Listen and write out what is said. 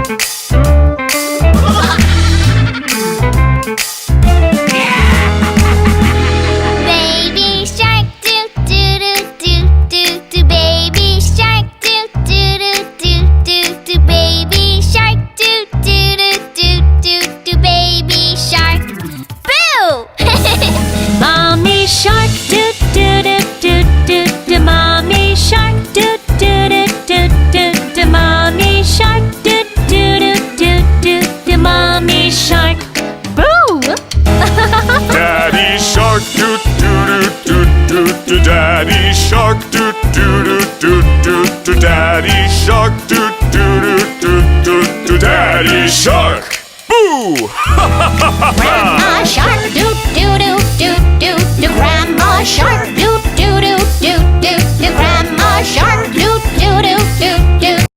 Baby shark, do do do do do do. Baby shark, do do do do do do. Baby shark, do do do do do do. Baby shark, boo! Mommy shark, do do do do do do. Mommy shark, do do do do do do. Mommy shark, do do do do do do. Mommy shark, boo! Daddy shark, do do do do do do. Daddy shark, do do do do do do. Daddy shark, do do do do do do. Daddy shark, boo! Grandma shark, do